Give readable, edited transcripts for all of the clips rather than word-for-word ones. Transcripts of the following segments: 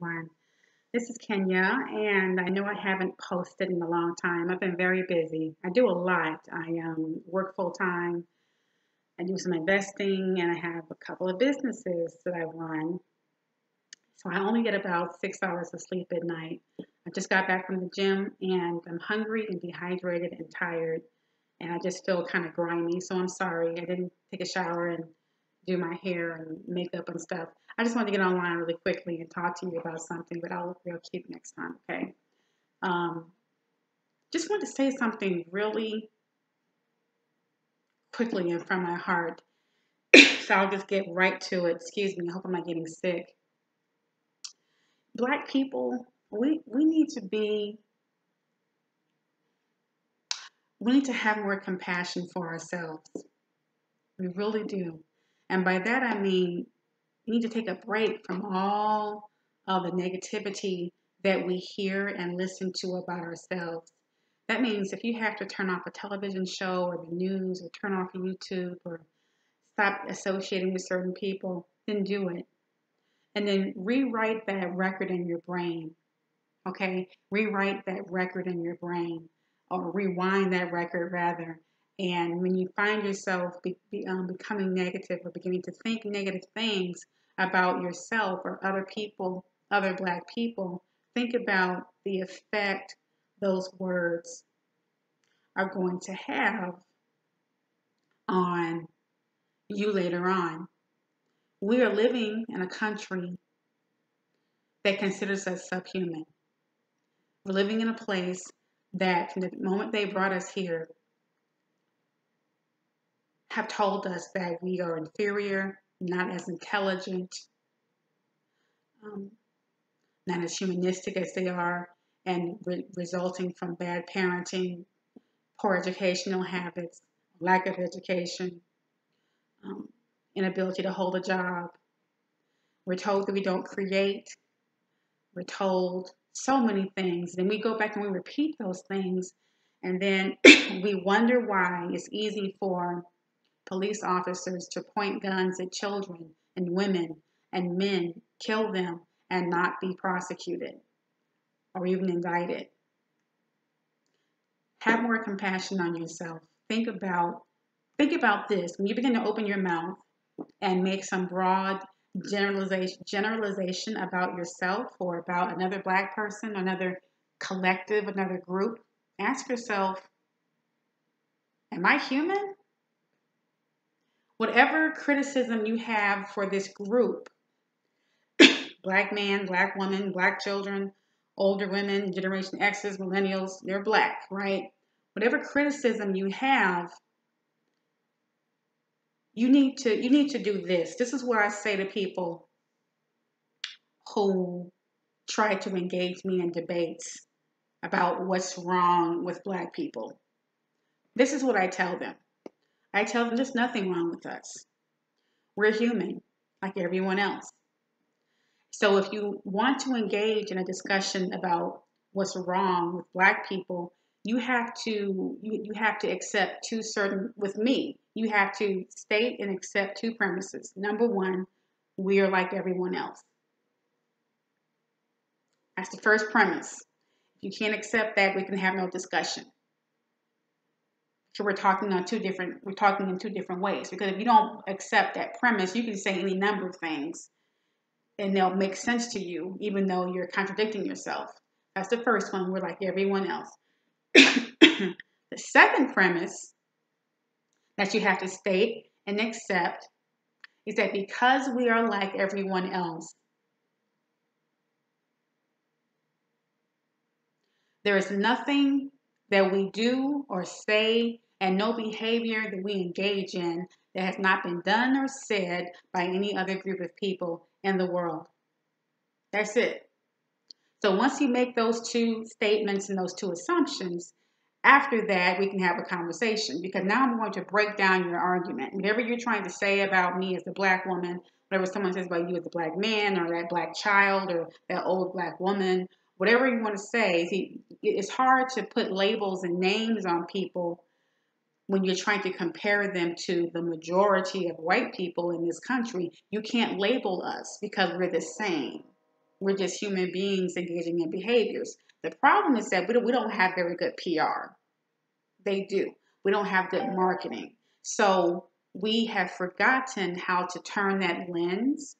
everyone. This is Kenya, and I know I haven't posted in a long time. I've been very busy. I do a lot. I work full time, I do some investing, and I have a couple of businesses that I run. So I only get about 6 hours of sleep at night. I just got back from the gym, and I'm hungry and dehydrated and tired, and I just feel kind of grimy. So I'm sorry. I didn't take a shower and do my hair and makeup and stuff. I just wanted to get online really quickly and talk to you about something, but I'll keep next time, okay? Um, just wanted to say something really quickly and from my heart. So I'll just get right to it. Excuse me. I hope I'm not getting sick. Black people, we need to be, we need to have more compassion for ourselves. We really do. And by that I mean we need to take a break from all of the negativity that we hear and listen to about ourselves. That means if you have to turn off a television show or the news or turn off YouTube or stop associating with certain people, then do it. And then rewrite that record in your brain. Okay? Rewrite that record in your brain, or rewind that record rather. And when you find yourself becoming negative or beginning to think negative things about yourself or other people, other Black people, think about the effect those words are going to have on you later on. We are living in a country that considers us subhuman. We're living in a place that from the moment they brought us here have told us that we are inferior, not as intelligent, um, not as humanistic as they are, and resulting from bad parenting, poor educational habits, lack of education, um, inability to hold a job. We're told that we don't create. We're told so many things. Then we go back and we repeat those things, and then we wonder why it's easy for police officers to point guns at children and women and men, kill them, and not be prosecuted or even indicted. Have more compassion on yourself. Think about this. When you begin to open your mouth and make some broad generalization about yourself or about another Black person, another collective, another group, ask yourself, am I human? Whatever criticism you have for this group, Black man, Black woman, Black children, older women, Generation X's, millennials, they're Black, right? Whatever criticism you have, you need to do this. This is what I say to people who try to engage me in debates about what's wrong with Black people. This is what I tell them. I tell them there's nothing wrong with us. We're human, like everyone else. So if you want to engage in a discussion about what's wrong with Black people, you have to accept with me. You have to state and accept two premises. Number one, we are like everyone else. That's the first premise. If you can't accept that, we can have no discussion. So we're talking in two different ways. Because if you don't accept that premise, you can say any number of things and they'll make sense to you, even though you're contradicting yourself. That's the first one. We're like everyone else. The second premise that you have to state and accept is that because we are like everyone else, there is nothing that we do or say and no behavior that we engage in that has not been done or said by any other group of people in the world. That's it. So once you make those two statements and those two assumptions, after that, we can have a conversation, because now I'm going to break down your argument. Whatever you're trying to say about me as a Black woman, whatever someone says about you as a Black man or that Black child or that old Black woman, whatever you want to say, see, it's hard to put labels and names on people when you're trying to compare them to the majority of white people in this country. You can't label us because we're the same. We're just human beings engaging in behaviors. The problem is that we don't have very good PR. They do. We don't have good marketing. So we have forgotten how to turn that lens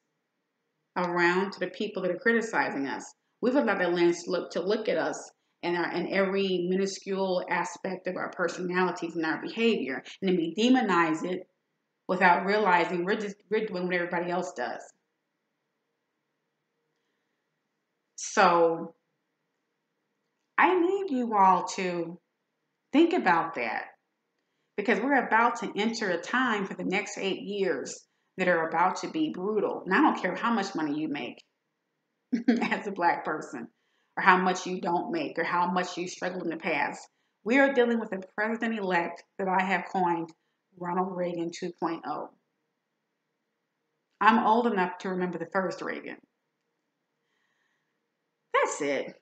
around to the people that are criticizing us. We've allowed that lens to look at us and every minuscule aspect of our personalities and our behavior, and then we demonize it without realizing we're doing what everybody else does. So I need you all to think about that, because we're about to enter a time for the next 8 years that are about to be brutal. And I don't care how much money you make as a Black person, or how much you don't make, or how much you struggled in the past. We are dealing with a president-elect that I have coined Ronald Reagan 2.0. I'm old enough to remember the first Reagan. That's it.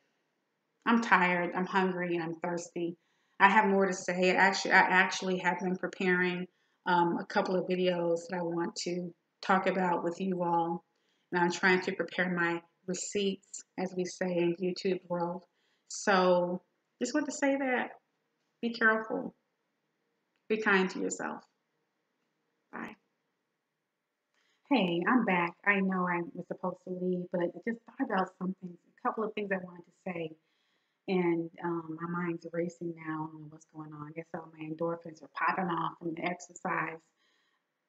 I'm tired, I'm hungry, and I'm thirsty. I have more to say. I actually have been preparing a couple of videos that I want to talk about with you all. And I'm trying to prepare my receipts, as we say in YouTube world. So just want to say that. Be careful. Be kind to yourself. Bye. Hey, I'm back. I know I was supposed to leave, but I just thought about something, a couple of things I wanted to say. And my mind's racing now. I don't know what's going on. I guess all my endorphins are popping off from the exercise.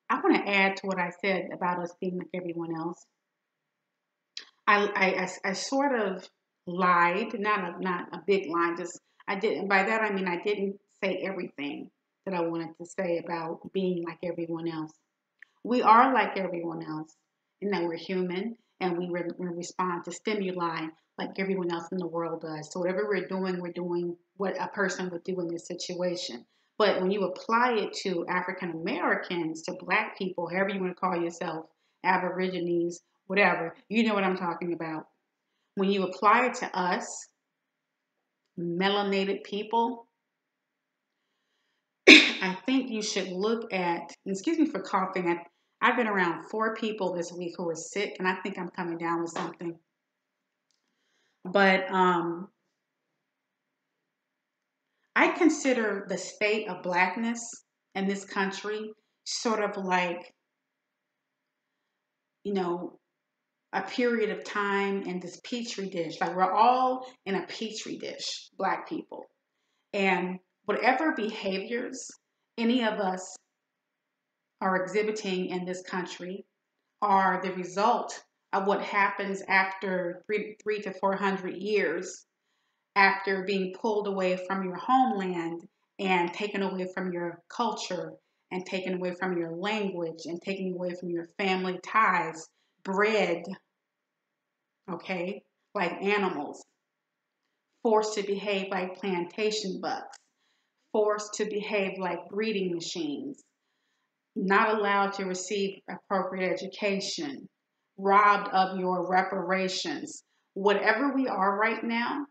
I want to add to what I said about us being like everyone else. I sort of lied, not a big lie. Just I didn't. By that I mean I didn't say everything that I wanted to say about being like everyone else. We are like everyone else in that we're human and we respond to stimuli like everyone else in the world does. So whatever we're doing what a person would do in this situation. But when you apply it to African Americans, to Black people, however you want to call yourself, Aborigines, whatever, you know what I'm talking about. When you apply it to us, melanated people, I think you should look at, excuse me for coughing, I've been around 4 people this week who are sick, and I think I'm coming down with something. But I consider the state of Blackness in this country sort of like, you know, a period of time in this petri dish. Like we're all in a petri dish, Black people. And whatever behaviors any of us are exhibiting in this country are the result of what happens after three to 400 years after being pulled away from your homeland and taken away from your culture and taken away from your language and taken away from your family ties, bred, okay, like animals, forced to behave like plantation bucks, forced to behave like breeding machines, not allowed to receive appropriate education, robbed of your reparations. Whatever we are right now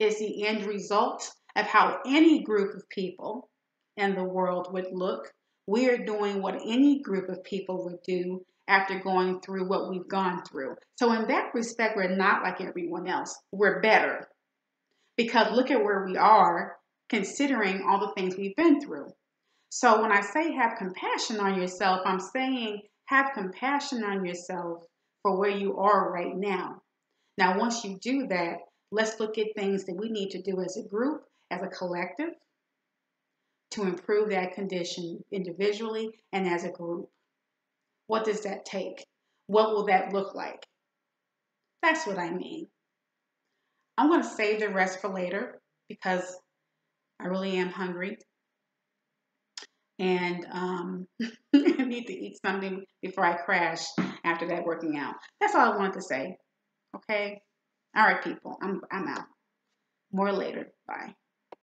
is the end result of how any group of people in the world would look. We are doing what any group of people would do after going through what we've gone through. So in that respect, we're not like everyone else. We're better. Because look at where we are considering all the things we've been through. So when I say have compassion on yourself, I'm saying have compassion on yourself for where you are right now. Now, once you do that, let's look at things that we need to do as a group, as a collective, to improve that condition individually and as a group. What does that take? What will that look like? That's what I mean. I'm going to save the rest for later because I really am hungry. And I need to eat something before I crash after that working out. That's all I wanted to say. Okay? All right, people. I'm out. More later. Bye.